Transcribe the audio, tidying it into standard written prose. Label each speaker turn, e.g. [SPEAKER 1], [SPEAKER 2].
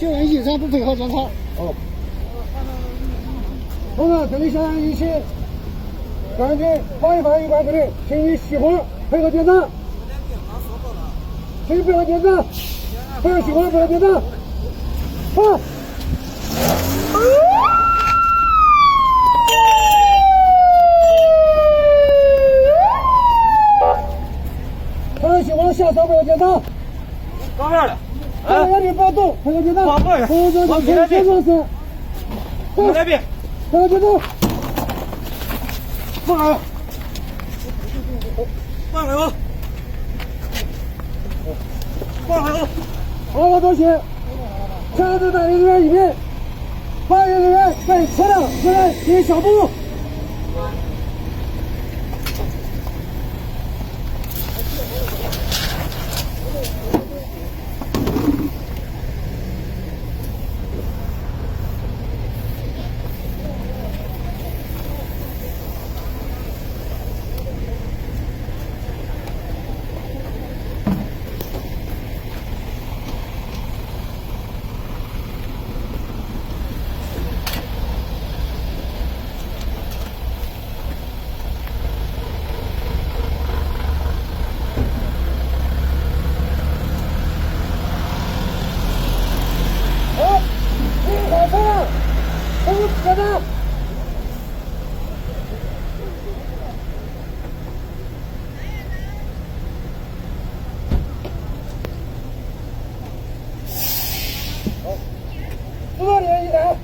[SPEAKER 1] 请问异常不配合检查。
[SPEAKER 2] 哦。同志，这里现在一起赶紧防疫有关部门，请你熄火，配合检查。请配合检查，不要熄火，配合检查。好。配合熄火，下手配合检查。
[SPEAKER 3] 刚面的。
[SPEAKER 2] 这个你不要动，配合检查。
[SPEAKER 3] 放过来。
[SPEAKER 2] 配合检查，先放手。
[SPEAKER 3] 放那边。
[SPEAKER 2] 配合检查。放开。
[SPEAKER 3] 放开我。放开我。
[SPEAKER 2] 好了，多谢。车子在人员一边，发言人员在车辆前来进行消毒。检查。好，工作人员一台。